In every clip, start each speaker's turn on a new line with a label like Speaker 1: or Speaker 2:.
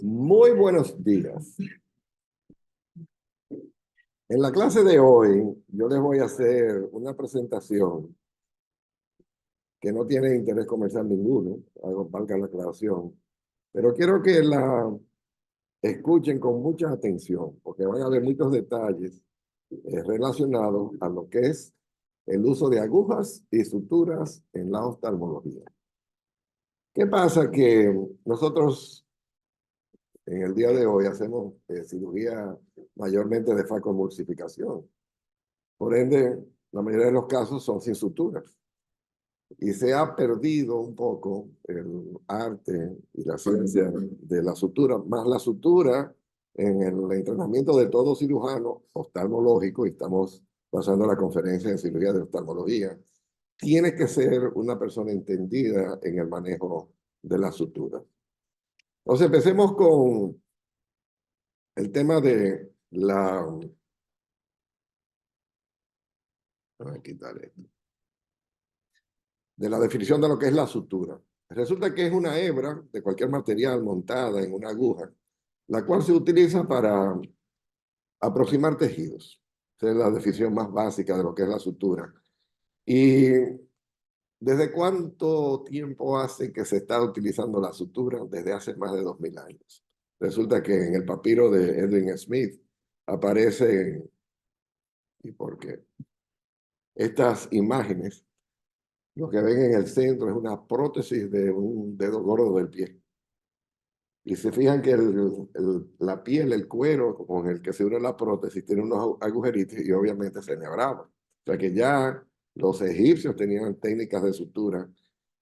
Speaker 1: Muy buenos días. En la clase de hoy, yo les voy a hacer una presentación que no tiene interés comercial ninguno, valga la aclaración, pero quiero que la escuchen con mucha atención, porque van a haber muchos detalles relacionados a lo que es el uso de agujas y suturas en la oftalmología. ¿Qué pasa? Que nosotros en el día de hoy hacemos cirugía mayormente de facomulsificación. Por ende, la mayoría de los casos son sin suturas. Y se ha perdido un poco el arte y la ciencia de la sutura, más la sutura en el entrenamiento de todo cirujano oftalmológico, y estamos pasando la conferencia en cirugía de oftalmología, tiene que ser una persona entendida en el manejo de la sutura. Entonces, empecemos con el tema de la... Voy a quitar esto. De la definición de lo que es la sutura. Resulta que es una hebra de cualquier material montada en una aguja, la cual se utiliza para aproximar tejidos. Esa es la definición más básica de lo que es la sutura. ¿Y desde cuánto tiempo hace que se está utilizando la sutura? Desde hace más de 2000 años. Resulta que en el papiro de Edwin Smith aparecen, ¿y por qué? Estas imágenes. Lo que ven en el centro es una prótesis de un dedo gordo del pie. Y se fijan que la piel, el cuero con el que se une la prótesis, tiene unos agujeritos y obviamente se enhebraba. O sea que ya los egipcios tenían técnicas de sutura.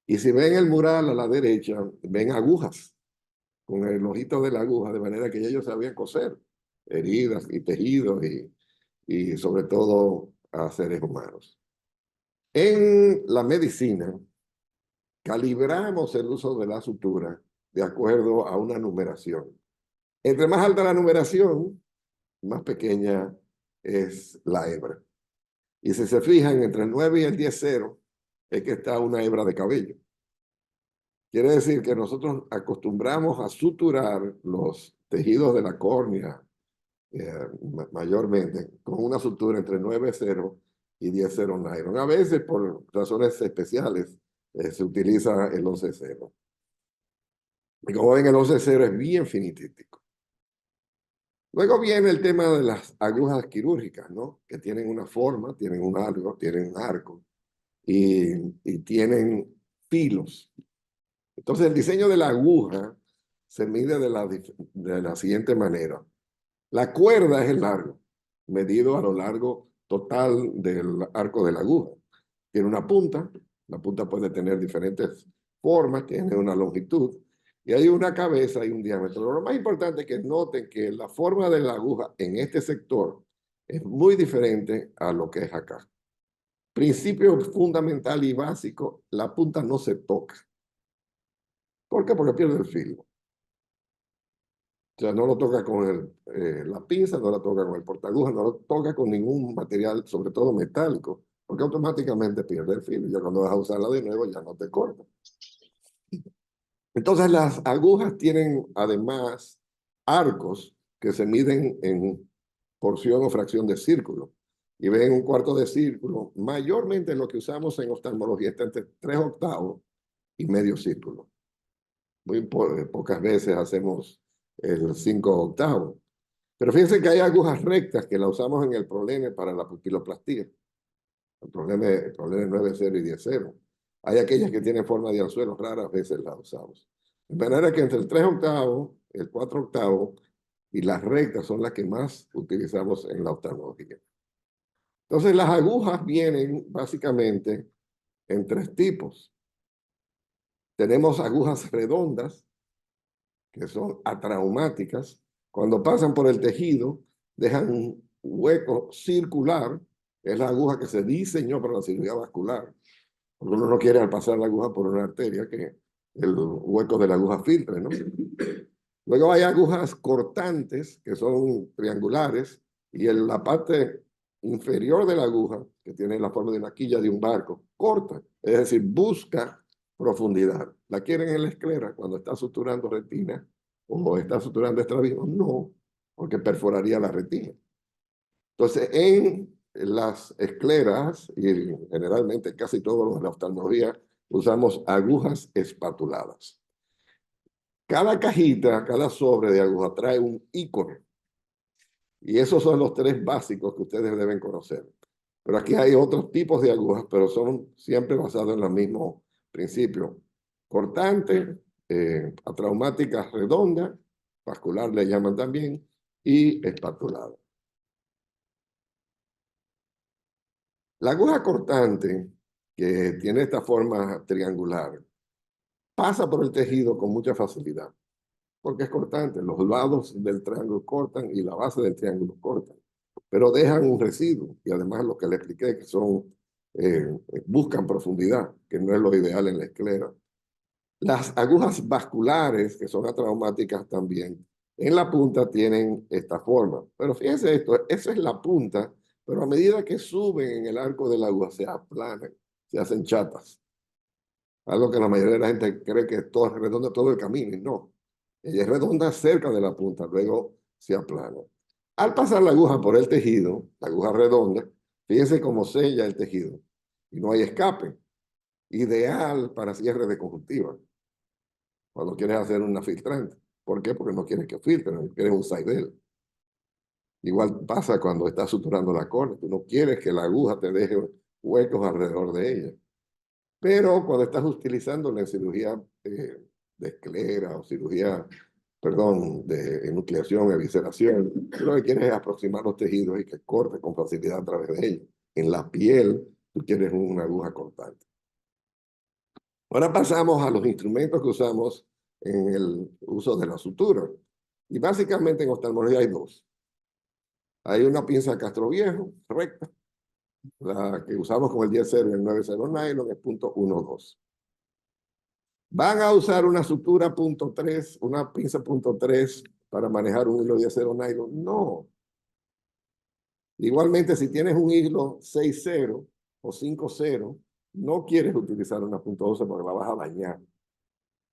Speaker 1: Y si ven el mural a la derecha, ven agujas con el ojito de la aguja, de manera que ya ellos sabían coser heridas y tejidos y sobre todo a seres humanos. En la medicina, calibramos el uso de la sutura de acuerdo a una numeración. Entre más alta la numeración, más pequeña es la hebra. Y si se fijan, entre el 9 y el 10,0 es que está una hebra de cabello. Quiere decir que nosotros acostumbramos a suturar los tejidos de la córnea, mayormente, con una sutura entre 9,0 y 10,0 nylon. A veces, por razones especiales, se utiliza el 11,0. Y como ven, el 11,0 es bien finitico. Luego viene el tema de las agujas quirúrgicas, ¿no? Que tienen una forma, tienen un largo, tienen un arco y tienen filos. Entonces, el diseño de la aguja se mide de la siguiente manera. La cuerda es el largo, medido a lo largo total del arco de la aguja. Tiene una punta, la punta puede tener diferentes formas, tiene una longitud, y hay una cabeza y un diámetro. Lo más importante es que noten que la forma de la aguja en este sector es muy diferente a lo que es acá. Principio fundamental y básico, la punta no se toca. ¿Por qué? Porque pierde el filo. O sea, no lo toca con la pinza, no la toca con el portagujas, no lo toca con ningún material, sobre todo metálico, porque automáticamente pierde el filo. Ya cuando vas a usarla de nuevo, ya no te corta. Entonces, las agujas tienen además arcos que se miden en porción o fracción de círculo. Y ven un cuarto de círculo. Mayormente lo que usamos en oftalmología está entre 3/8 y medio círculo. Muy pocas veces hacemos el 5/8. Pero fíjense que hay agujas rectas que la usamos en el problema para la pupiloplastía. El problema 9,0 y 10,0. Hay aquellas que tienen forma de anzuelo, raras veces las usamos. De manera que entre el 3/8, el 4/8 y las rectas son las que más utilizamos en la oftalmología. Entonces, las agujas vienen básicamente en tres tipos. Tenemos agujas redondas, que son atraumáticas. Cuando pasan por el tejido, dejan un hueco circular, que es la aguja que se diseñó para la cirugía vascular. Porque uno no quiere al pasar la aguja por una arteria que el hueco de la aguja filtre, ¿no? Luego hay agujas cortantes, que son triangulares, y en la parte inferior de la aguja, que tiene la forma de una quilla de un barco, corta, es decir, busca profundidad. La quieren en la esclera cuando está suturando retina ¿O está suturando estrabismo? No, porque perforaría la retina. Entonces, en las escleras, y generalmente casi todos los de la oftalmología, usamos agujas espatuladas. Cada cajita, cada sobre de aguja trae un icono. Y esos son los tres básicos que ustedes deben conocer. Pero aquí hay otros tipos de agujas, pero son siempre basados en los mismos principios. Cortante, atraumática redonda, vascular le llaman también, y espatulada. La aguja cortante, que tiene esta forma triangular, pasa por el tejido con mucha facilidad, porque es cortante. Los lados del triángulo cortan y la base del triángulo cortan, pero dejan un residuo. Y además lo que le expliqué, que son, buscan profundidad, que no es lo ideal en la esclera. Las agujas vasculares, que son atraumáticas también, en la punta tienen esta forma. Pero fíjense esto, esa es la punta, pero a medida que suben en el arco de la aguja se aplanan, se hacen chatas. Algo que la mayoría de la gente cree que todo es redondo todo el camino, y no. Ella es redonda cerca de la punta, luego se aplana. Al pasar la aguja por el tejido, la aguja redonda, fíjense cómo sella el tejido y no hay escape. Ideal para cierre de conjuntiva, cuando quieres hacer una filtrante. ¿Por qué? Porque no quieres que filtre, no quieres un saidel. Igual pasa cuando estás suturando la córnea, tú no quieres que la aguja te deje huecos alrededor de ella. Pero cuando estás utilizándola en cirugía de esclera o cirugía, perdón, de enucleación, evisceración, lo que quieres es aproximar los tejidos y que corte con facilidad a través de ellos. En la piel, tú quieres una aguja cortante. Ahora pasamos a los instrumentos que usamos en el uso de la sutura. Y básicamente en oftalmología hay dos. Hay una pinza Castroviejo, recta, la que usamos con el 10-0 y el 9-0 nylon, es .12. ¿Van a usar una sutura .3, una pinza .3 para manejar un hilo de acero nylon? No. Igualmente, si tienes un hilo 6-0 o 5-0, no quieres utilizar una .12 porque la vas a dañar.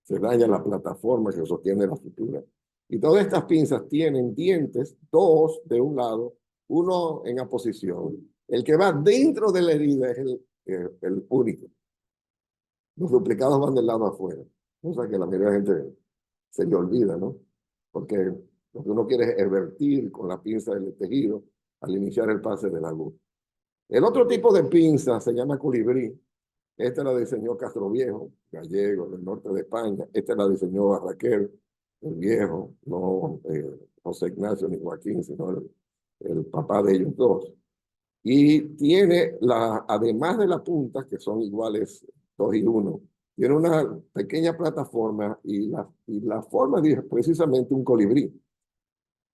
Speaker 1: Se daña la plataforma que sostiene la sutura. Y todas estas pinzas tienen dientes, dos de un lado, uno en aposición. El que va dentro de la herida es el único. Los duplicados van del lado afuera. O sea que la mayoría de la gente se le olvida, ¿no? Porque lo que uno quiere es vertir con la pinza del tejido al iniciar el pase de la luz. El otro tipo de pinza se llama colibrí. Esta la diseñó Castroviejo, gallego, del norte de España. Esta la diseñó Barraquer, el viejo, no José Ignacio ni Joaquín, sino el papá de ellos dos. Y tiene, además de la punta, que son iguales 2 y 1, tiene una pequeña plataforma y la forma es precisamente un colibrí.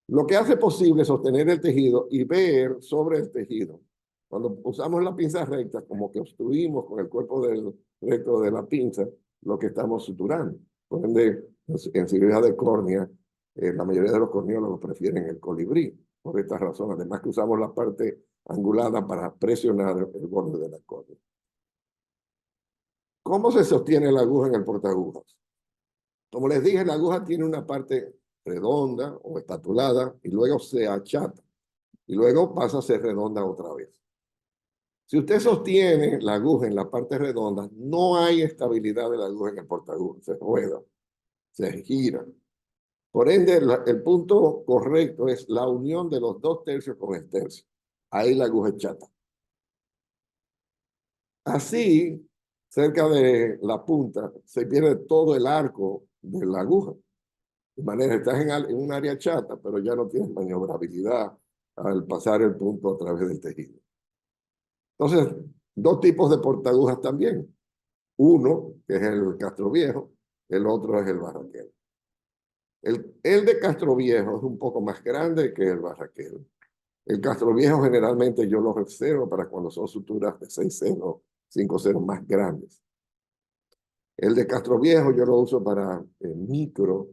Speaker 1: Lo que hace posible sostener el tejido y ver sobre el tejido. Cuando usamos la pinza recta, como que obstruimos con el cuerpo recto de la pinza lo que estamos suturando. Por ende, en cirugía de córnea, la mayoría de los corneólogos prefieren el colibrí, por esta razón. Además que usamos la parte angulada para presionar el borde de la córnea. ¿Cómo se sostiene la aguja en el portaagujas? Como les dije, la aguja tiene una parte redonda o estatulada y luego se achata y luego pasa a ser redonda otra vez. Si usted sostiene la aguja en la parte redonda, no hay estabilidad de la aguja en el portaagujas, se rueda, se gira. Por ende, el punto correcto es la unión de los 2/3 con el tercio. Ahí la aguja es chata. Así, cerca de la punta, se pierde todo el arco de la aguja. De manera, estás en un área chata, pero ya no tienes maniobrabilidad al pasar el punto a través del tejido. Entonces, dos tipos de portaagujas también. Uno, que es el Castroviejo, el otro es el Barraquero. El de Castroviejo es un poco más grande que el Barraquero. El Castroviejo generalmente yo lo reservo para cuando son suturas de 6-0, 5-0 más grandes. El de Castroviejo yo lo uso para micro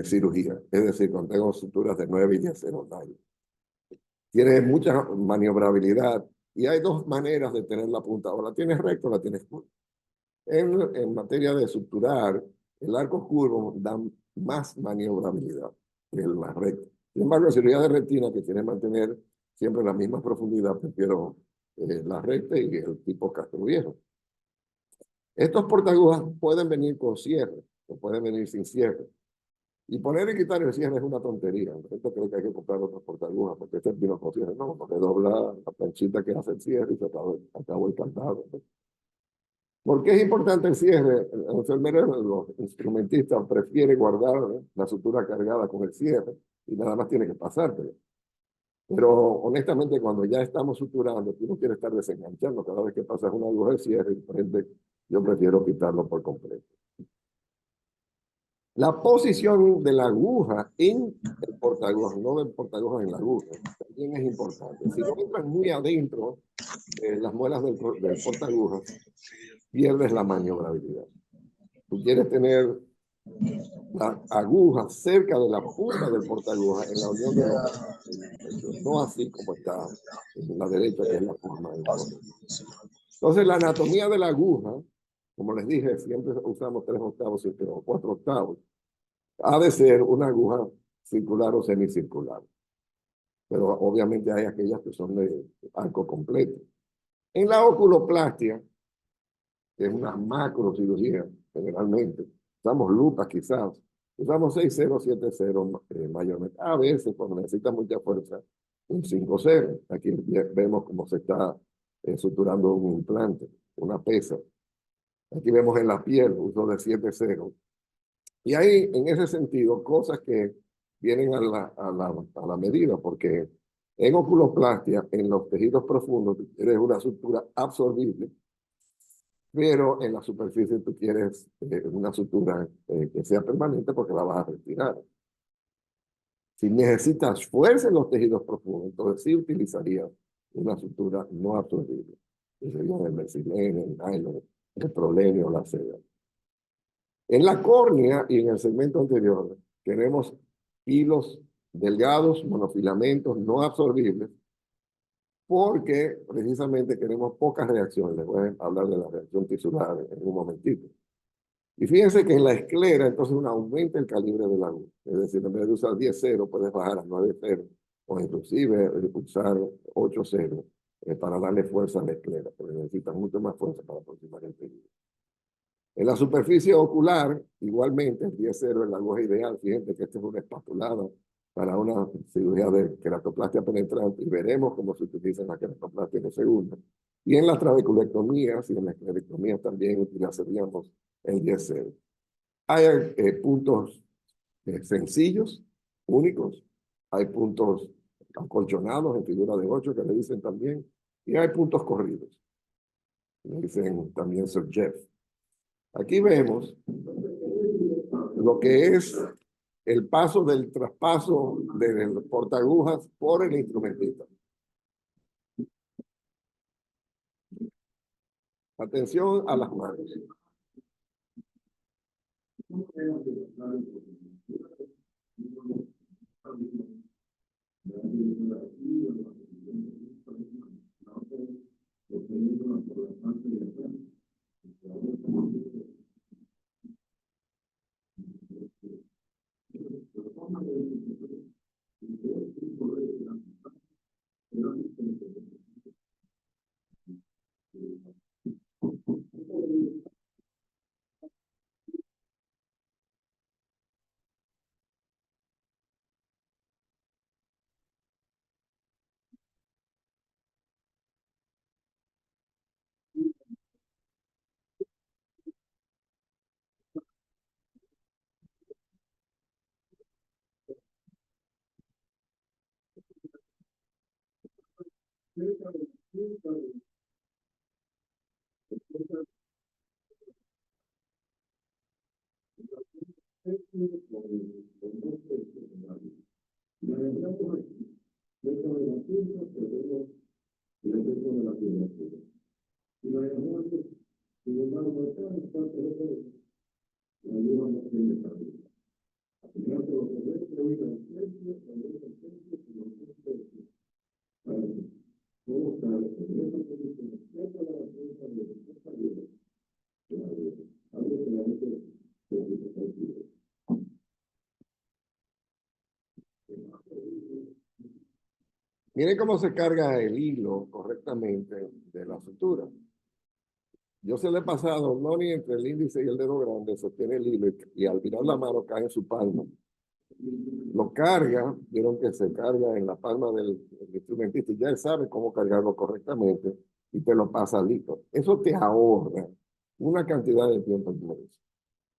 Speaker 1: cirugía, es decir, cuando tengo suturas de 9 y 10-0 nylon. Tiene mucha maniobrabilidad y hay dos maneras de tener la punta. O la tienes recta o la tienes curva. En materia de suturar, el arco curvo da más maniobrabilidad que la recta. Sin embargo, en cirugía de retina, que quiere mantener siempre la misma profundidad, prefiero la recta y el tipo Castro Viejo. Estos portagujas pueden venir con cierre o pueden venir sin cierre. Y poner y quitar el cierre es una tontería. Esto creo que hay que comprar otros portagujas porque este vino con cierre. No, porque dobla la planchita que hace el cierre y se acabó el candado. ¿Por qué es importante el cierre? El enfermero, los instrumentistas prefieren guardar la sutura cargada con el cierre y nada más tiene que pasártelo. Pero honestamente, cuando ya estamos suturando, tú no quieres estar desenganchando cada vez que pasas una aguja de cierre, yo prefiero quitarlo por completo. La posición de la aguja en el portagujas, no del portagujas en la aguja, también es importante. Si no entras muy adentro de las muelas del portagujas, pierdes la maniobrabilidad. Tú quieres tener la aguja cerca de la punta del portagujas en la unión de los, no así como está en la derecha, que es la forma incorrecta. Entonces, la anatomía de la aguja, como les dije, siempre usamos 3 octavos o 4 octavos. Ha de ser una aguja circular o semicircular. Pero obviamente hay aquellas que son de arco completo. En la oculoplastia, que es una macrocirugía generalmente, usamos lupas quizás, usamos 6-0, 7-0 mayormente. A veces, cuando necesita mucha fuerza, un 5-0. Aquí vemos cómo se está suturando un implante, una pesa. Aquí vemos en la piel uso de 7-0. Y hay, en ese sentido, cosas que vienen a la medida, porque en oculoplastia, en los tejidos profundos, tú quieres una sutura absorbible, pero en la superficie tú quieres una sutura que sea permanente porque la vas a retirar. Si necesitas fuerza en los tejidos profundos, entonces sí utilizaría una sutura no absorbible, que sería el mesilene, el nylon, el prolenio o la seda. En la córnea y en el segmento anterior tenemos hilos delgados, monofilamentos no absorbibles, porque precisamente queremos pocas reacciones. Les voy a hablar de la reacción tisular en un momentito. Y fíjense que en la esclera, entonces uno aumenta el calibre de la aguja. Es decir, en vez de usar 10-0, puedes bajar a 9-0, o inclusive usar 8-0 para darle fuerza a la esclera, porque necesitas mucho más fuerza para aproximar el tejido. En la superficie ocular, igualmente, el 10-0 es la aguja ideal. Fíjense que esta es una espatulada para una cirugía de queratoplastia penetrante y veremos cómo se utiliza en la queratoplastia de segunda. Y en las trabeculectomías y en las esclerectomías también utilizaríamos el 10-0. Hay puntos sencillos, únicos. Hay puntos acolchonados en figura de 8 que le dicen también. Y hay puntos corridos. Le dicen también Sir Jeff. Aquí vemos lo que es el paso del traspaso del portagujas por el instrumentista. Atención a las manos. Miren cómo se carga el hilo correctamente de la sutura. Yo se le he pasado, no ni entre el índice y el dedo grande, sostiene el hilo y al tirar la mano cae en su palma. Lo carga, vieron que se carga en la palma del instrumentista y ya él sabe cómo cargarlo correctamente y te lo pasa listo. Eso te ahorra una cantidad de tiempo inmenso.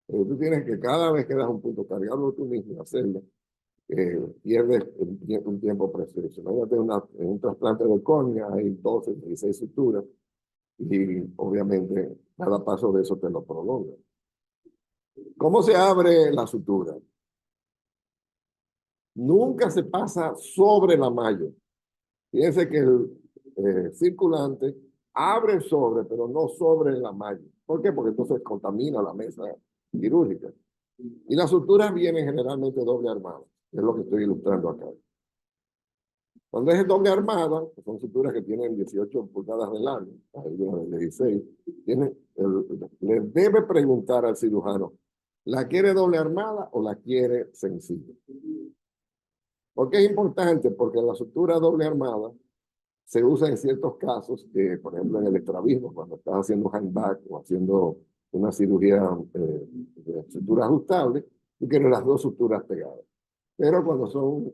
Speaker 1: Tú tienes que cada vez que das un punto cargarlo tú mismo y hacerlo, pierdes un tiempo precioso. Imagínate en un trasplante de córnea hay 12, 16 suturas y obviamente cada paso de eso te lo prolonga. ¿Cómo se abre la sutura? Nunca se pasa sobre la malla. Fíjense que el circulante abre el sobre, pero no sobre la malla. ¿Por qué? Porque entonces contamina la mesa quirúrgica. Y las suturas vienen generalmente doble armada, es lo que estoy ilustrando acá. Cuando es doble armada, que son suturas que tienen 18 pulgadas de largo, hay una de 16, le debe preguntar al cirujano, ¿la quiere doble armada o la quiere sencilla? ¿Por qué es importante? Porque la sutura doble armada se usa en ciertos casos, por ejemplo en el estrabismo, cuando estás haciendo un handback o haciendo una cirugía de sutura ajustable, tú quieres las dos suturas pegadas. Pero cuando son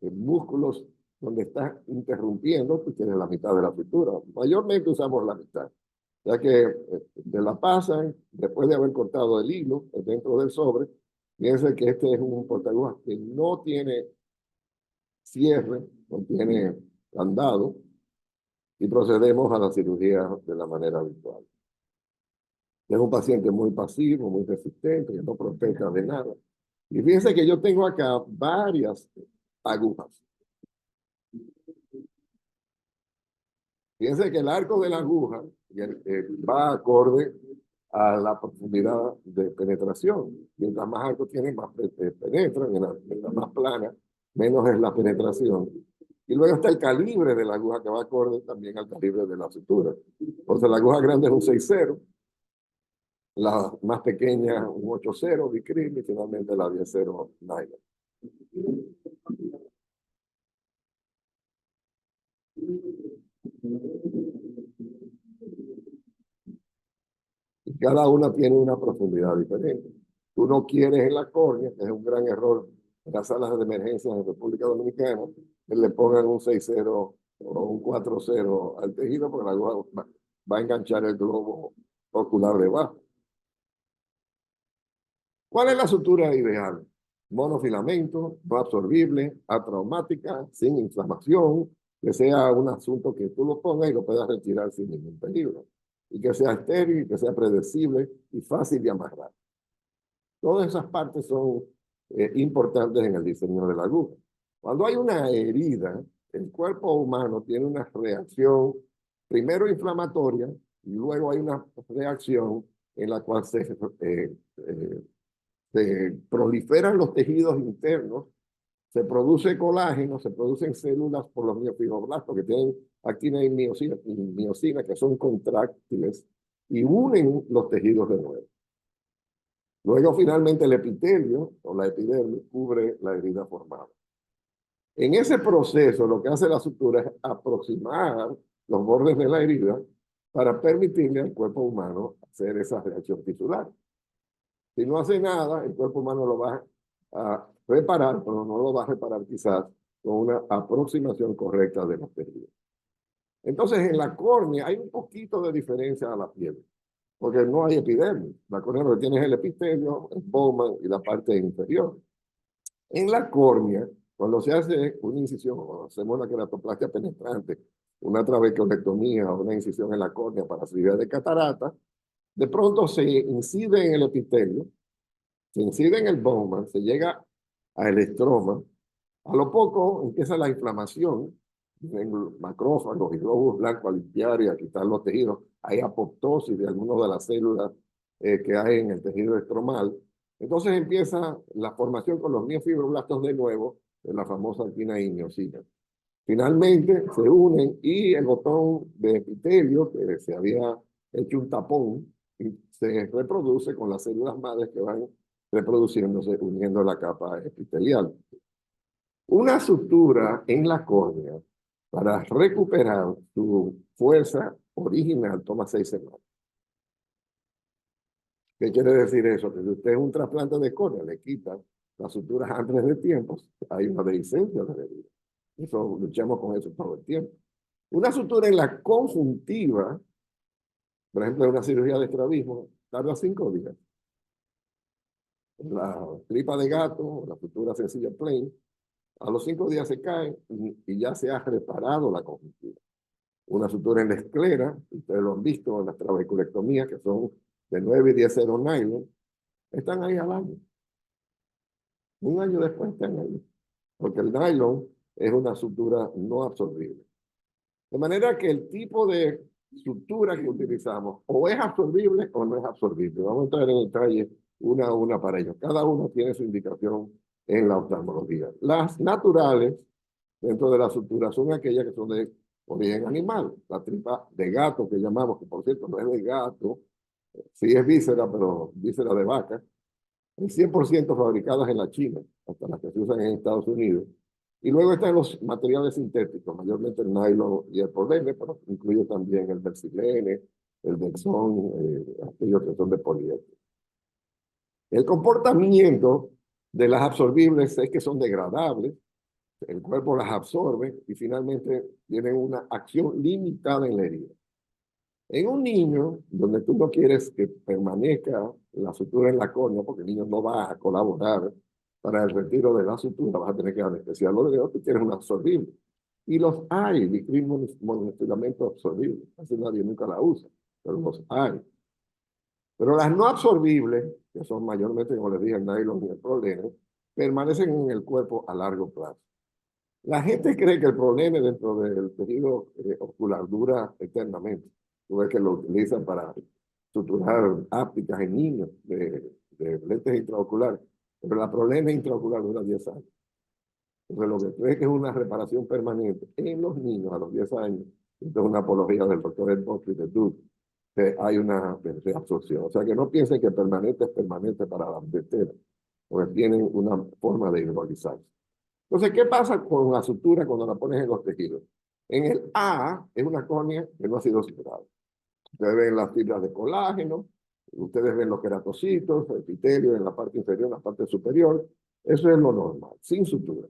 Speaker 1: músculos donde estás interrumpiendo, tú tienes la mitad de la sutura. Mayormente usamos la mitad, ya que te la pasan después de haber cortado el hilo dentro del sobre. Fíjense que este es un portaguas que no tiene cierre, no tiene candado, y procedemos a la cirugía de la manera habitual. Es un paciente muy pasivo, muy resistente, que no protege de nada. Y fíjense que yo tengo acá varias agujas. Fíjense que el arco de la aguja va acorde a la profundidad de penetración. Mientras más arco tiene, más penetra, mientras más plana, menos es la penetración. Y luego está el calibre de la aguja que va acorde también al calibre de la sutura. Entonces la aguja grande es un 6.0, la más pequeña un 8.0 Vicryl y finalmente la 10.0 nylon. Y cada una tiene una profundidad diferente. Tú no quieres en la córnea, que es un gran error en las salas de emergencia en República Dominicana, que le pongan un 6.0 o un 4.0 al tejido, porque la aguja va a enganchar el globo ocular debajo. ¿Cuál es la sutura ideal? Monofilamento, no absorbible, atraumática, sin inflamación, que sea un asunto que tú lo pongas y lo puedas retirar sin ningún peligro. Y que sea estéril, que sea predecible y fácil de amarrar. Todas esas partes son importantes en el diseño de la aguja. Cuando hay una herida, el cuerpo humano tiene una reacción primero inflamatoria y luego hay una reacción en la cual se proliferan los tejidos internos, se produce colágeno, se producen células por los miofibroblastos que tienen actina y miosina, que son contráctiles y unen los tejidos de nuevo. Luego, finalmente, el epitelio o la epidermis cubre la herida formada. En ese proceso, lo que hace la sutura es aproximar los bordes de la herida para permitirle al cuerpo humano hacer esa reacción tisular. Si no hace nada, el cuerpo humano lo va a reparar, pero no lo va a reparar quizás con una aproximación correcta de los tejidos. Entonces, en la córnea hay un poquito de diferencia a la piel, porque no hay epidermis. La córnea lo que tiene es el epitelio, el poman y la parte inferior. En la córnea, cuando se hace una incisión, o hacemos una queratoplastia penetrante, una trabeculectomía o una incisión en la córnea para cirugía de catarata, de pronto se incide en el epitelio, se incide en el Bowman, se llega al estroma. A lo poco empieza la inflamación, en macrófagos y glóbulos blancos a limpiar y a quitar los tejidos. Hay apoptosis de algunas de las células que hay en el tejido estromal. Entonces empieza la formación con los miofibroblastos de nuevo, de la famosa actina y miosina. Finalmente se unen y el botón de epitelio, que se había hecho un tapón, y se reproduce con las células madres que van reproduciéndose, uniendo la capa epitelial. Una sutura en la córnea para recuperar su fuerza original toma 6 semanas. ¿Qué quiere decir eso? Que si usted es un trasplante de córnea, le quita las suturas antes de tiempo, hay una dehiscencia de la herida. Eso, luchamos con eso todo el tiempo. Una sutura en la conjuntiva, por ejemplo, en una cirugía de estrabismo, tarda 5 días. La tripa de gato, la sutura sencilla plain, a los 5 días se cae y ya se ha reparado la conjuntiva. Una sutura en la esclera, ustedes lo han visto en las trabeculectomías, que son de 9 y 10 0 nylon, están ahí al año. Un año después están ahí, porque el nylon es una sutura no absorbible. De manera que el tipo de sutura que utilizamos o es absorbible o no es absorbible. Vamos a entrar en detalle una a una para ello. Cada uno tiene su indicación en la oftalmología. Las naturales dentro de la sutura son aquellas que son de origen animal. La tripa de gato que llamamos, que por cierto no es de gato, sí es víscera, pero víscera de vaca, es 100% fabricadas en la China, hasta las que se usan en Estados Unidos. Y luego están los materiales sintéticos, mayormente el nylon y el polene, pero incluye también el versilene, el dexón, aquellos que son de poliéster. El comportamiento de las absorbibles es que son degradables, el cuerpo las absorbe y finalmente tienen una acción limitada en la herida. En un niño, donde tú no quieres que permanezca la sutura en la córnea, porque el niño no va a colaborar para el retiro de la sutura, vas a tener que anestesiar los dedos, tú quieres un absorbible. Y los hay, Vicryl monofilamento absorbible. Casi nadie nunca la usa, pero los hay. Pero las no absorbibles, que son mayormente, como les dije, el nylon y el prolene, permanecen en el cuerpo a largo plazo. La gente cree que el prolene dentro del tejido ocular dura eternamente. Tú ves que lo utilizan para suturar ápticas en niños de lentes intraoculares, pero la prolene intraocular dura 10 años. Entonces, lo que cree que es una reparación permanente en los niños a los 10 años, esto es una apología del doctor Ed Boston de Duke, que hay una absorción. O sea, que no piensen que permanente es permanente para la entera, porque tienen una forma de individualizarse. Entonces, ¿qué pasa con la sutura cuando la pones en los tejidos? En el A es una córnea que no ha sido suturada. Ustedes ven las fibras de colágeno, ustedes ven los queratocitos, el epitelio en la parte inferior, en la parte superior. Eso es lo normal, sin sutura.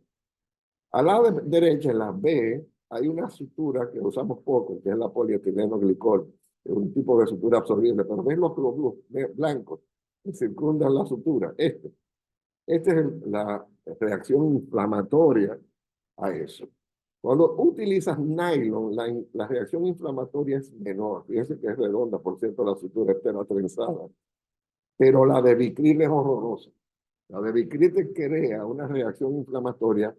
Speaker 1: Al lado derecho, en la B, hay una sutura que usamos poco, que es la polietileno glicol. Es un tipo de sutura absorbible, pero ven los glóbulos blancos que circundan la sutura. Esta es la reacción inflamatoria a eso. Cuando utilizas nylon, la reacción inflamatoria es menor. Fíjense que es redonda, por cierto, la sutura entera trenzada. Pero la de Vicryl es horrorosa. La de Vicryl te crea una reacción inflamatoria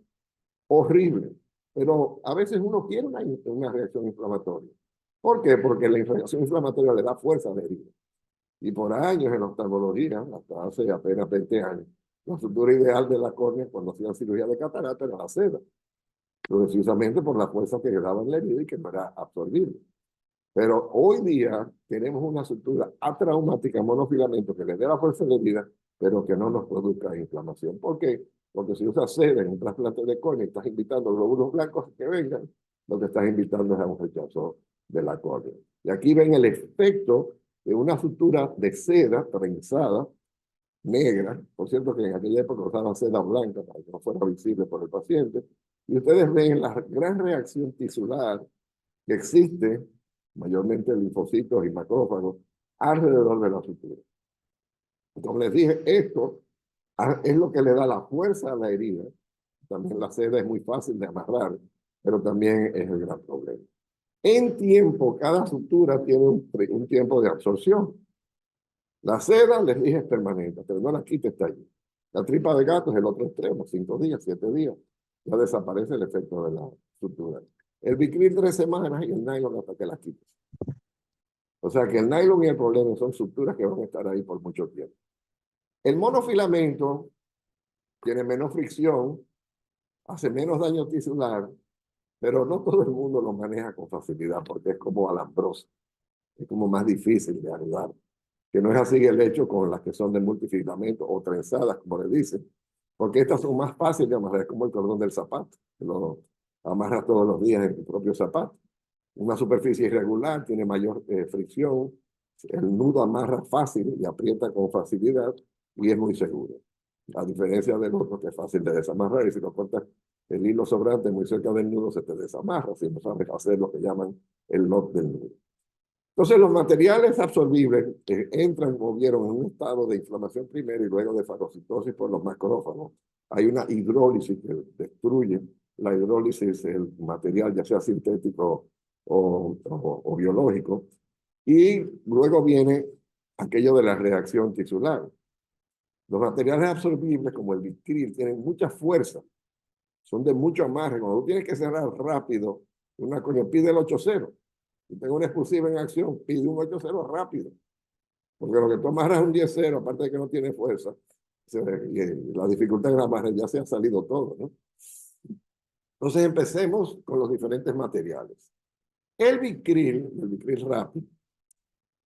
Speaker 1: horrible. Pero a veces uno quiere una reacción inflamatoria. ¿Por qué? Porque la reacción inflamatoria le da fuerza a la herida. Y por años en la oftalmología, hasta hace apenas 20 años, la sutura ideal de la córnea cuando hacían cirugía de catarata era la seda, precisamente por la fuerza que daba en la herida y que no era absorbible. Pero hoy día tenemos una sutura atraumática monofilamento que le dé la fuerza a la herida, pero que no nos produzca inflamación. ¿Por qué? Porque si usas seda en un trasplante de córnea y estás invitando a glóbulos blancos que vengan, lo que estás invitando es a un rechazo de la córnea. Y aquí ven el efecto de una sutura de seda trenzada, negra, por cierto que en aquella época usaban seda blanca para que no fuera visible por el paciente, y ustedes ven la gran reacción tisular que existe, mayormente linfocitos y macrófagos, alrededor de la sutura. Como les dije, esto es lo que le da la fuerza a la herida. También la seda es muy fácil de amarrar, pero también es el gran problema. En tiempo, cada sutura tiene un tiempo de absorción. La seda, les dije, es permanente, pero no la quita, está allí. La tripa de gato es el otro extremo, 5 días, 7 días. Ya desaparece el efecto de la sutura. El Vicryl 3 semanas y el nylon hasta que la quites. O sea que el nylon y el polene son suturas que van a estar ahí por mucho tiempo. El monofilamento tiene menos fricción, hace menos daño tisular, pero no todo el mundo lo maneja con facilidad porque es como alambroso. Es como más difícil de arreglar. Que no es así el hecho con las que son de multifilamento o trenzadas, como le dicen, porque estas son más fáciles de amarrar, como el cordón del zapato. amarras todos los días en tu propio zapato. Una superficie irregular tiene mayor fricción, el nudo amarra fácil y aprieta con facilidad y es muy seguro. A diferencia del otro que es fácil de desamarrar y si lo cortas el hilo sobrante muy cerca del nudo se te desamarra si no sabes hacer lo que llaman el lock del nudo. Entonces los materiales absorbibles entran o vieron en un estado de inflamación primero y luego de fagocitosis por los macrófagos. Hay una hidrólisis que destruye. La hidrólisis, el material ya sea sintético o biológico. Y luego viene aquello de la reacción tisular. Los materiales absorbibles, como el Vicryl, tienen mucha fuerza, son de mucho amarre. Cuando tú tienes que cerrar rápido, una coño, pide el 8-0. Si tengo una explosiva en acción, pide un 8-0 rápido. Porque lo que tú amarras es un 10-0, aparte de que no tiene fuerza, y la dificultad en la amarre ya se ha salido todo, ¿no? Entonces empecemos con los diferentes materiales. El Vicryl rápido,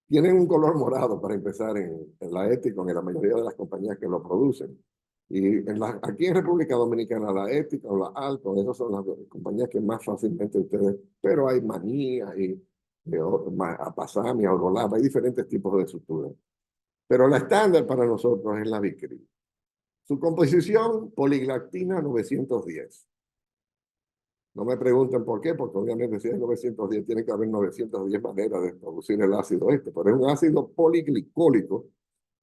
Speaker 1: tiene un color morado para empezar en la Ethicon, en la mayoría de las compañías que lo producen. Y aquí en República Dominicana, la Ethicon o la Alcon, esas son las compañías que más fácilmente ustedes, pero hay Manía, y Apasami, Aurolab, hay diferentes tipos de estructuras. Pero la estándar para nosotros es la Vicryl. Su composición, poliglactina 910. No me pregunten por qué, porque obviamente si es 910, tiene que haber 910 maneras de producir el ácido pero es un ácido poliglicólico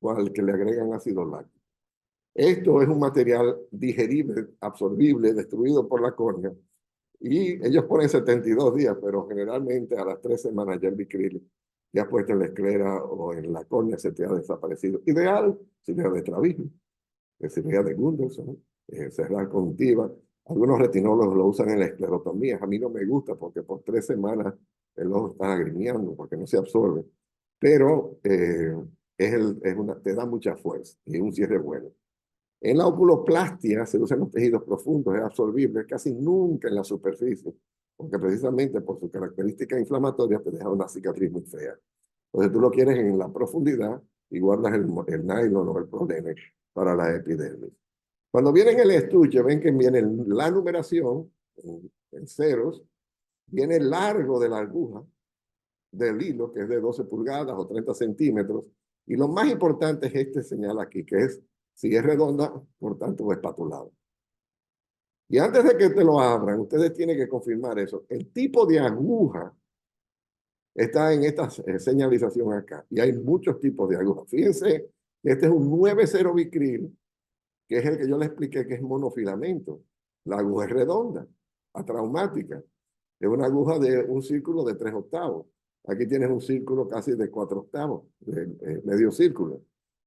Speaker 1: al que le agregan ácido láctico. Esto es un material digerible, absorbible, destruido por la córnea, y ellos ponen 72 días, pero generalmente a las 3 semanas ya el Vicryl ya puesto en la esclera o en la córnea se te ha desaparecido. Ideal, cirugía de estrabismo, cirugía de Gunderson, cerrar conjuntiva. Algunos retinólogos lo usan en la esclerotomía. A mí no me gusta porque por 3 semanas el ojo está agrimiando porque no se absorbe. Pero te da mucha fuerza y un cierre bueno. En la oculoplastia se usan los tejidos profundos, es absorbible casi nunca en la superficie, porque precisamente por su característica inflamatoria te deja una cicatriz muy fea. Entonces tú lo quieres en la profundidad y guardas el nylon o el Prodenex para la epidermis. Cuando viene en el estuche, ven que viene la numeración en ceros, viene el largo de la aguja del hilo, que es de 12 pulgadas o 30 centímetros, y lo más importante es este señal aquí, que es si es redonda, por tanto, o espatulado. Y antes de que te lo abran, ustedes tienen que confirmar eso. El tipo de aguja está en esta señalización acá, y hay muchos tipos de agujas. Fíjense, este es un 9-0 Vicryl, que es el que yo les expliqué que es monofilamento. La aguja es redonda, atraumática. Es una aguja de un círculo de 3/8. Aquí tienes un círculo casi de 4/8, de medio círculo.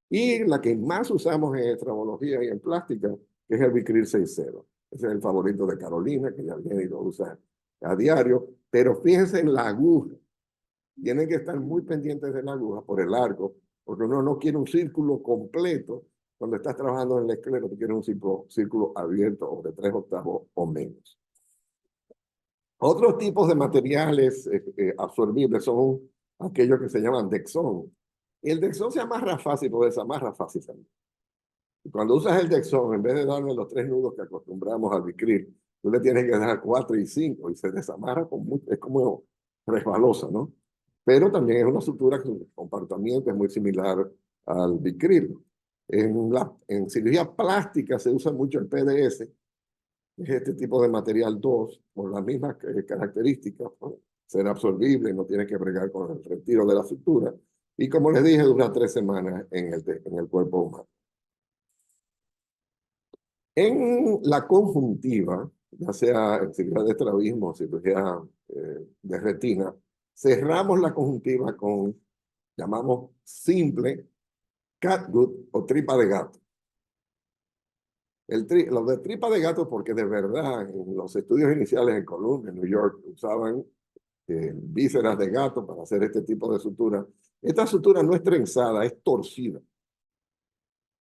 Speaker 1: Y la que más usamos en estrabología y en plástica, que es el Vicryl 6-0. Ese es el favorito de Carolina, que ya viene y lo usa a diario. Pero fíjense en la aguja. Tienen que estar muy pendientes de la aguja por el arco, porque uno no quiere un círculo completo. Cuando estás trabajando en el esclero, tú quieres un círculo abierto o de 3/8 o menos. Otros tipos de materiales absorbibles son aquellos que se llaman Dexón. El Dexón se amarra fácil o desamarra fácil también. Cuando usas el Dexón, en vez de darle los 3 nudos que acostumbramos al Vicryl, tú le tienes que dar 4 y 5 y se desamarra es como resbalosa, ¿no? Pero también es una sutura que su comportamiento es muy similar al Vicryl. En cirugía plástica se usa mucho el PDS, es este tipo de material 2, por las mismas características, ¿no? Ser absorbible, no tiene que bregar con el retiro de la sutura. Y como les dije, dura 3 semanas en el cuerpo humano. En la conjuntiva, ya sea en cirugía de estrabismo o cirugía de retina, cerramos la conjuntiva con, llamamos simple, catgut o tripa de gato. Lo de tripa de gato, porque de verdad en los estudios iniciales en Columbia, en New York, usaban vísceras de gato para hacer este tipo de sutura. Esta sutura no es trenzada, es torcida.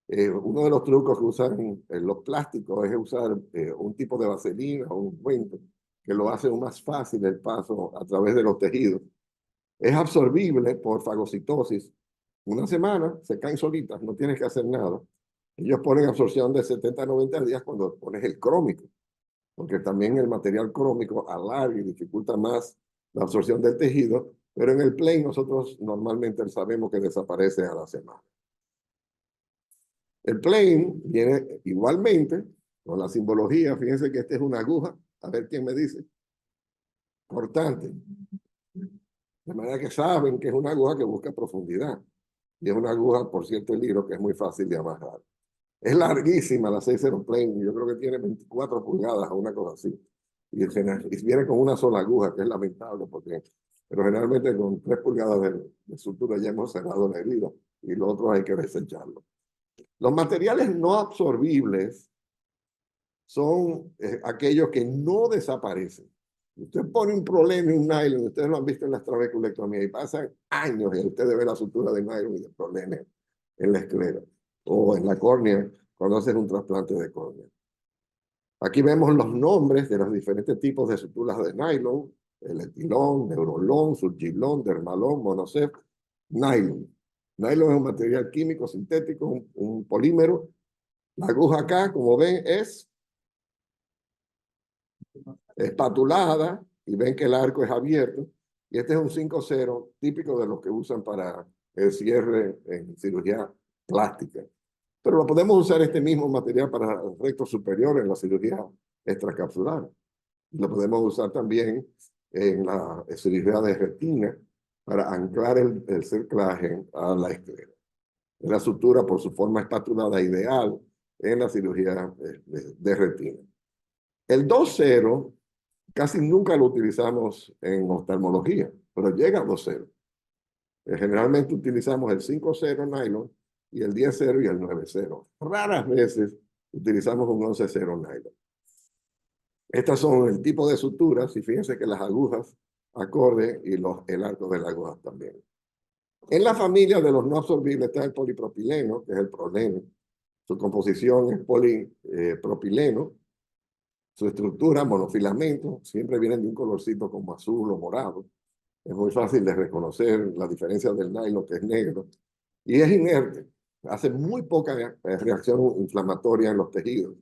Speaker 1: Uno de los trucos que usan los plásticos es usar un tipo de vaselina o un ungüento que lo hace más fácil el paso a través de los tejidos. Es absorbible por fagocitosis. Una semana se caen solitas, no tienes que hacer nada. Ellos ponen absorción de 70 a 90 días cuando pones el crómico. porque también el material crómico alarga y dificulta más la absorción del tejido, pero en el plain nosotros normalmente sabemos que desaparece a la semana. El plain viene igualmente con la simbología. Fíjense que esta es una aguja. A ver quién me dice. Cortante. De manera que saben que es una aguja que busca profundidad. Y es una aguja, por cierto, el hilo que es muy fácil de amarrar. Es larguísima la 60 Plain. Yo creo que tiene 24 pulgadas o una cosa así. Y viene con una sola aguja, que es lamentable, porque, pero generalmente con 3 pulgadas de sutura ya hemos cerrado la herida y lo otro hay que desecharlo. Los materiales no absorbibles son aquellos que no desaparecen. Usted pone un problema en un nylon, ustedes lo han visto en las trabeculectomías y pasan años y usted ve la sutura de nylon y el problema en la esclera o en la córnea cuando hacen un trasplante de córnea. Aquí vemos los nombres de los diferentes tipos de suturas de nylon: el etilón, neurolón, surgilón, dermalón, monocef, nylon. Nylon es un material químico sintético, un polímero. La aguja acá, como ven, es espatulada y ven que el arco es abierto. Y este es un 5-0 típico de los que usan para el cierre en cirugía plástica. Pero lo podemos usar este mismo material para el recto superior en la cirugía extracapsular. Lo podemos usar también en la cirugía de retina para anclar el cerclaje a la esclera. La sutura por su forma espatulada ideal en la cirugía de retina. El 2-0 casi nunca lo utilizamos en oftalmología, pero llega a 2-0. Generalmente utilizamos el 5-0 nylon y el 10-0 y el 9-0. Raras veces utilizamos un 11-0 nylon. Estas son el tipo de suturas y fíjense que las agujas acorde y el arco de las agujas también. En la familia de los no absorbibles está el polipropileno, que es el proleno. Su composición es polipropileno. Su estructura, monofilamento, siempre vienen de un colorcito como azul o morado. Es muy fácil de reconocer la diferencia del nylon, que es negro. Y es inerte. Hace muy poca reacción inflamatoria en los tejidos.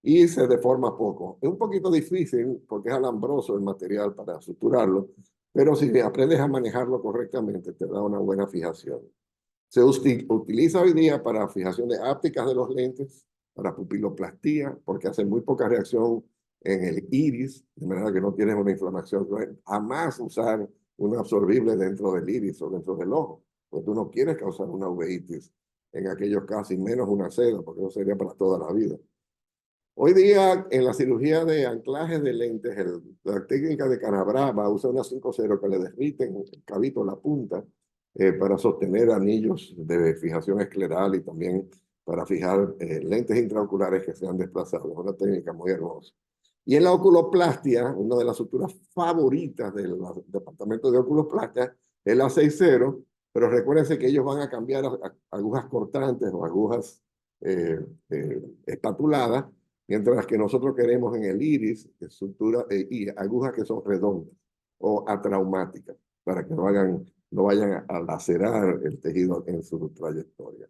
Speaker 1: Y se deforma poco. Es un poquito difícil porque es alambroso el material para suturarlo, pero si aprendes a manejarlo correctamente, te da una buena fijación. Se utiliza hoy día para fijaciones ápticas de los lentes, para pupiloplastía, porque hace muy poca reacción en el iris, de manera que no tienes una inflamación. Jamás usar un absorbible dentro del iris o dentro del ojo, porque tú no quieres causar una uveitis en aquellos casos, y menos una seda, porque eso sería para toda la vida. Hoy día, en la cirugía de anclaje de lentes, la técnica de Calabrava usa una 5-0 que le derriten el cabito, la punta, para sostener anillos de fijación escleral y también para fijar lentes intraoculares que se han desplazado. Es una técnica muy hermosa. Y en la oculoplastia, una de las suturas favoritas del departamento de oculoplastia es la 6-0, pero recuérdense que ellos van a cambiar a agujas cortantes o agujas espatuladas, mientras que nosotros queremos en el iris sutura y agujas que son redondas o atraumáticas para que no vayan a lacerar el tejido en su trayectoria.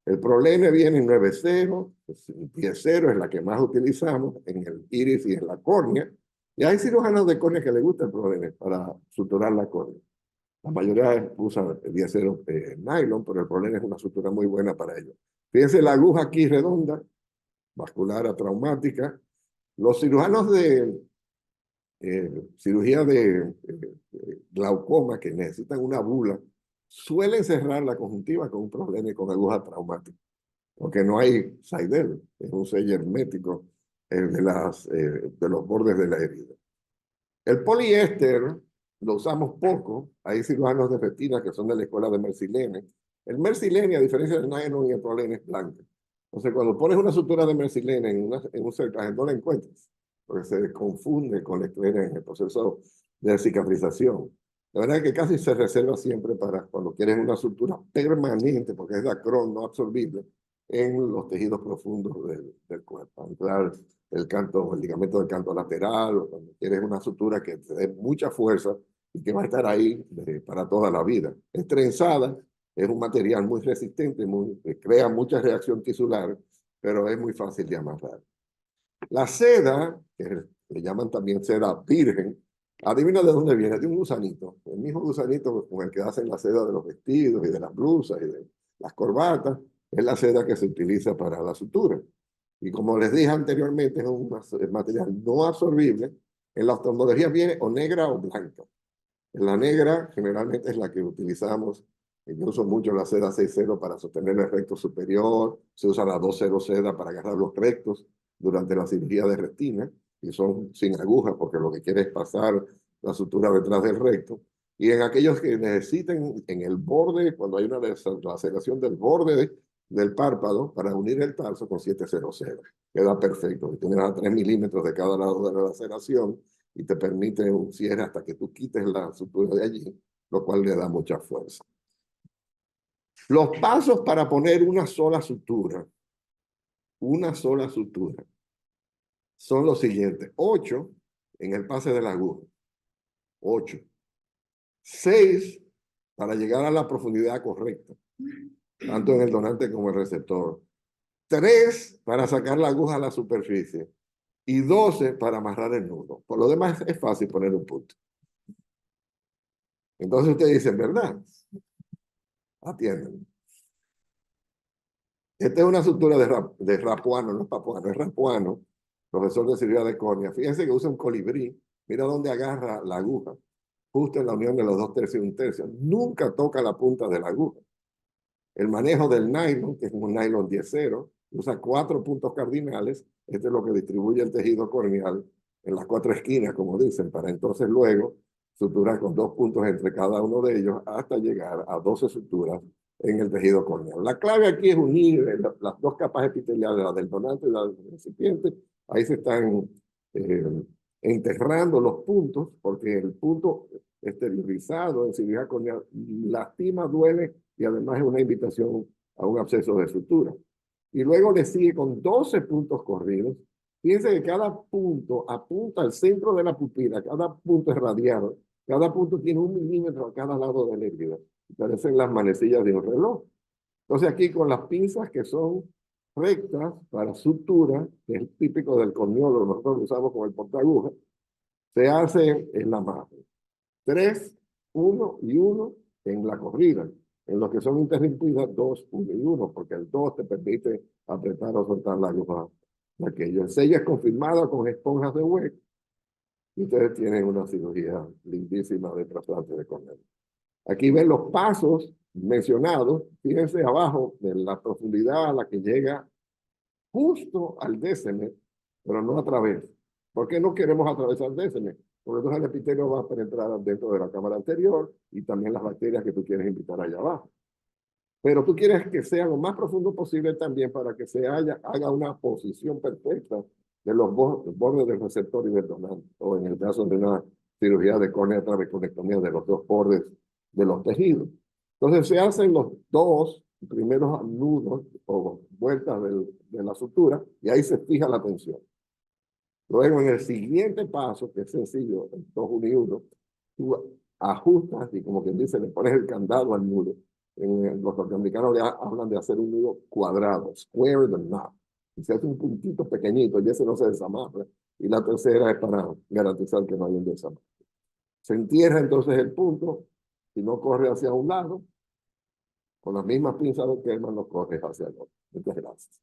Speaker 1: El problema viene en 9-0, 10-0 es la que más utilizamos en el iris y en la córnea. Y hay cirujanos de córnea que les gusta el problema para suturar la córnea. La mayoría usan el 10-0 nylon, pero el problema es una sutura muy buena para ellos. Fíjense la aguja aquí redonda, vascular atraumática. Los cirujanos de cirugía de glaucoma que necesitan una bula suelen cerrar la conjuntiva con un problema y con aguja traumática, porque no hay Seidel, es un sello hermético de los bordes de la herida. El poliéster lo usamos poco. Hay cirujanos de retina que son de la escuela de Mercilene. El Mercilene, a diferencia del nylon y el prolene, es blanco. Entonces, cuando pones una sutura de Mercilene en un cerclaje, no la encuentras, porque se confunde con la esclera en el proceso de cicatrización. La verdad es que casi se reserva siempre para cuando quieres una sutura permanente, porque es de acrón no absorbible, en los tejidos profundos del cuerpo. Anclar el ligamento del canto lateral, o cuando quieres una sutura que te dé mucha fuerza y que va a estar ahí para toda la vida. Es trenzada, es un material muy resistente, crea mucha reacción tisular, pero es muy fácil de amarrar. La seda, que le llaman también seda virgen, adivina de dónde viene, de un gusanito. El mismo gusanito con el que hacen la seda de los vestidos y de las blusas y de las corbatas, es la seda que se utiliza para la sutura. Y como les dije anteriormente, es un material no absorbible. En la oftalmología viene o negra o blanca. En la negra generalmente es la que utilizamos. Yo uso mucho la seda 6.0 para sostener el recto superior. Se usa la 2.0 seda para agarrar los rectos durante la cirugía de retina. Y son sin agujas porque lo que quiere es pasar la sutura detrás del recto. Y en aquellos que necesiten en el borde, cuando hay una laceración del borde del párpado, para unir el tarso con 7.0 seda. Queda perfecto. Y tienes a 3 milímetros de cada lado de la laceración y te permite un cierre hasta que tú quites la sutura de allí, lo cual le da mucha fuerza. Los pasos para poner una sola sutura, son los siguientes. 8 en el pase de la aguja. 8. 6 para llegar a la profundidad correcta, tanto en el donante como el receptor. 3 para sacar la aguja a la superficie. Y 12 para amarrar el nudo. Por lo demás es fácil poner un punto. Entonces ustedes dicen, ¿verdad? Atienden. Esta es una sutura de Rapuano, no es Papuano, es Rapuano, profesor de cirugía de córnea. Fíjense que usa un colibrí. Mira dónde agarra la aguja, justo en la unión de los 2/3 y 1/3. Nunca toca la punta de la aguja. El manejo del nylon, que es un nylon 10-0, usa 4 puntos cardinales. Este es lo que distribuye el tejido corneal en las 4 esquinas, como dicen, para entonces luego suturar con 2 puntos entre cada uno de ellos hasta llegar a 12 suturas en el tejido corneal. La clave aquí es unir las 2 capas epiteliales, la del donante y la del recipiente. Ahí se están enterrando los puntos, porque el punto esterilizado en cirugía corneal lastima, duele y además es una invitación a un absceso de sutura. Y luego le sigue con 12 puntos corridos. Fíjense que cada punto apunta al centro de la pupila, cada punto es radiado, cada punto tiene 1 milímetro a cada lado de la herida. Parecen las manecillas de un reloj. Entonces aquí con las pinzas que son rectas para sutura, que es típico del corneólogo, nosotros lo usamos con el portaagujas, se hace en la mano. 3, 1 y 1 en la corrida. En los que son interrumpidas, 2, 1 y 1, porque el 2 te permite apretar o soltar la aguja de aquello. El 6 es confirmado con esponjas de hueco. Y ustedes tienen una cirugía lindísima de trasplante de córnea. Aquí ven los pasos mencionados. Fíjense abajo de la profundidad a la que llega justo al décime, pero no a través. ¿Por qué no queremos atravesar el décime? Porque entonces el epitelio va a penetrar dentro de la cámara anterior y también las bacterias que tú quieres invitar allá abajo. Pero tú quieres que sea lo más profundo posible también para que se haga una posición perfecta de los bordes del receptor y del donante, o en el caso de una cirugía de córnea trabeculectomía de los 2 bordes de los tejidos. Entonces se hacen los 2 primeros nudos o vueltas de la sutura y ahí se fija la tensión. Luego en el siguiente paso, que es sencillo, 2, 1 y 1, tú ajustas y como quien dice, le pones el candado al nudo. Los norteamericanos hablan de hacer un nudo cuadrado, square the knot. Y se hace un puntito pequeñito y ese no se desamarra. Y la tercera es para garantizar que no hay un desamarre. Se entierra entonces el punto y no corre hacia un lado. Con las mismas pinzas de Kerman no corre hacia el otro. Muchas gracias.